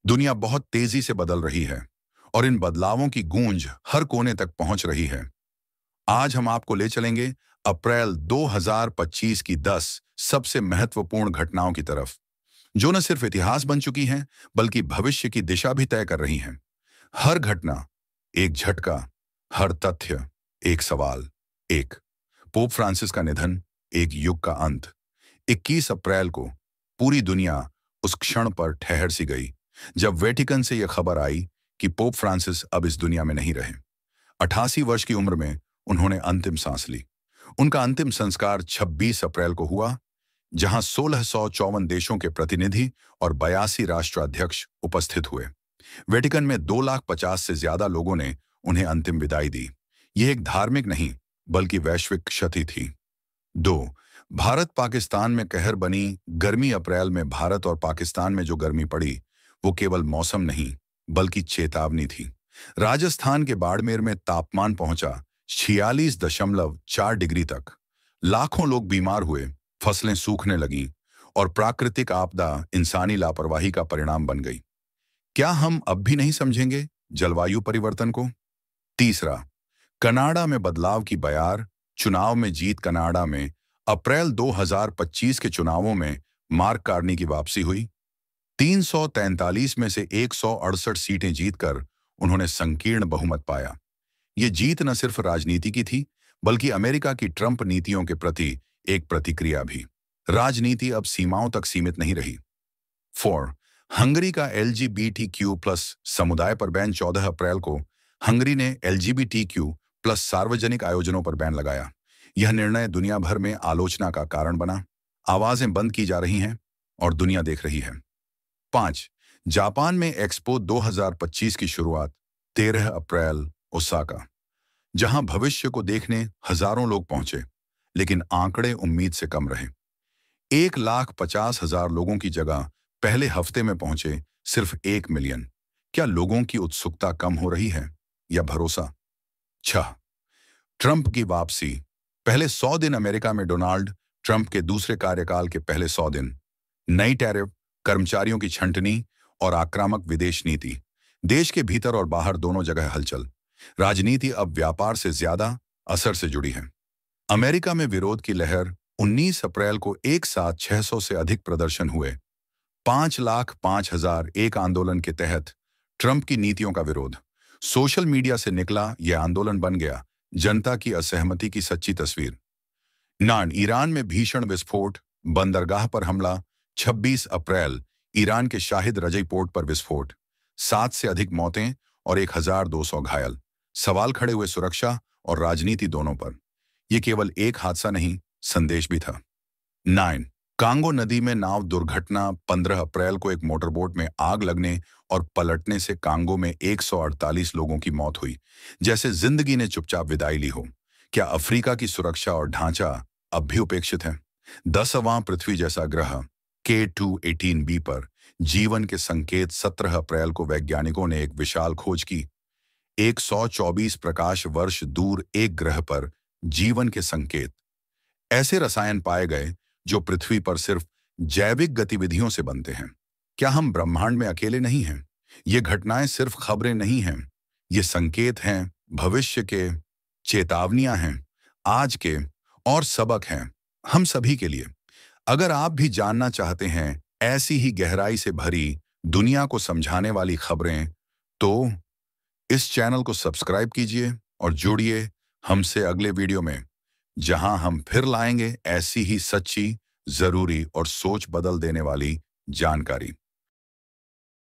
दुनिया बहुत तेजी से बदल रही है और इन बदलावों की गूंज हर कोने तक पहुंच रही है। आज हम आपको ले चलेंगे अप्रैल 2025 की 10 सबसे महत्वपूर्ण घटनाओं की तरफ, जो न सिर्फ इतिहास बन चुकी हैं, बल्कि भविष्य की दिशा भी तय कर रही हैं। हर घटना एक झटका, हर तथ्य एक सवाल। एक, पोप फ्रांसिस का निधन, एक युग का अंत। 21 अप्रैल को पूरी दुनिया उस क्षण पर ठहर सी गई जब वेटिकन से यह खबर आई कि पोप फ्रांसिस अब इस दुनिया में नहीं रहे। 88 वर्ष की उम्र में उन्होंने अंतिम सांस ली। उनका अंतिम संस्कार 26 अप्रैल को हुआ, जहां 1654 देशों के प्रतिनिधि और 82 राष्ट्राध्यक्ष उपस्थित हुए। वेटिकन में 2,50,000 से ज्यादा लोगों ने उन्हें अंतिम विदाई दी। यह एक धार्मिक नहीं, बल्कि वैश्विक क्षति थी। 2, भारत पाकिस्तान में कहर बनी गर्मी। अप्रैल में भारत और पाकिस्तान में जो गर्मी पड़ी, वो केवल मौसम नहीं, बल्कि चेतावनी थी। राजस्थान के बाड़मेर में तापमान पहुंचा 46.4 डिग्री तक। लाखों लोग बीमार हुए, फसलें सूखने लगीं और प्राकृतिक आपदा इंसानी लापरवाही का परिणाम बन गई। क्या हम अब भी नहीं समझेंगे जलवायु परिवर्तन को? तीसरा, कनाडा में बदलाव की बयार। चुनाव में जीत। कनाडा में अप्रैल 2025 के चुनावों में मार्क कार्नी की वापसी हुई। 343 में से 168 सीटें जीतकर उन्होंने संकीर्ण बहुमत पाया। ये जीत न सिर्फ राजनीति की थी, बल्कि अमेरिका की ट्रंप नीतियों के प्रति एक प्रतिक्रिया भी। राजनीति अब सीमाओं तक सीमित नहीं रही। 4, हंगरी का LGBTQ+ समुदाय पर बैन। 14 अप्रैल को हंगरी ने LGBTQ+ सार्वजनिक आयोजनों पर बैन लगाया। यह निर्णय दुनिया भर में आलोचना का कारण बना। आवाजें बंद की जा रही हैं और दुनिया देख रही है। 5, जापान में एक्सपो 2025 की शुरुआत 13 अप्रैल, ओसाका, जहां भविष्य को देखने हजारों लोग पहुंचे, लेकिन आंकड़े उम्मीद से कम रहे। 1,50,000 लोगों की जगह पहले हफ्ते में पहुंचे सिर्फ 1 मिलियन। क्या लोगों की उत्सुकता कम हो रही है या भरोसा? 6, ट्रंप की वापसी। पहले 100 दिन अमेरिका में डोनाल्ड ट्रंप के दूसरे कार्यकाल के पहले 100 दिन। नई टैरिफ, कर्मचारियों की छंटनी और आक्रामक विदेश नीति। देश के भीतर और बाहर दोनों जगह हलचल। राजनीति अब व्यापार से ज्यादा असर से जुड़ी है। अमेरिका में विरोध की लहर। 19 अप्रैल को एक साथ 600 से अधिक प्रदर्शन हुए। 5,05,001 आंदोलन के तहत ट्रंप की नीतियों का विरोध। सोशल मीडिया से निकला यह आंदोलन बन गया जनता की असहमति की सच्ची तस्वीर। 9, ईरान में भीषण विस्फोट। बंदरगाह पर हमला। 26 अप्रैल ईरान के शाहिद रजई पोर्ट पर विस्फोट। 7 से अधिक मौतें और 1,200 घायल। सवाल खड़े हुए सुरक्षा और राजनीति दोनों पर। यह केवल एक हादसा नहीं, संदेश भी था। 9, कांगो नदी में नाव दुर्घटना। 15 अप्रैल को एक मोटरबोट में आग लगने और पलटने से कांगो में 148 लोगों की मौत हुई, जैसे जिंदगी ने चुपचाप विदाई ली हो। क्या अफ्रीका की सुरक्षा और ढांचा अब भी उपेक्षित है? 10वां पृथ्वी जैसा ग्रह K2-18b पर जीवन के संकेत। 17 अप्रैल को वैज्ञानिकों ने एक विशाल खोज की। 124 प्रकाश वर्ष दूर एक ग्रह पर जीवन के संकेत। ऐसे रसायन पाए गए जो पृथ्वी पर सिर्फ जैविक गतिविधियों से बनते हैं। क्या हम ब्रह्मांड में अकेले नहीं हैं? ये घटनाएं सिर्फ खबरें नहीं हैं, ये संकेत हैं भविष्य के, चेतावनियां हैं आज के और सबक हैं हम सभी के लिए। अगर आप भी जानना चाहते हैं ऐसी ही गहराई से भरी, दुनिया को समझाने वाली खबरें, तो इस चैनल को सब्सक्राइब कीजिए और जुड़िए हमसे अगले वीडियो में, जहां हम फिर लाएंगे ऐसी ही सच्ची, जरूरी और सोच बदल देने वाली जानकारी।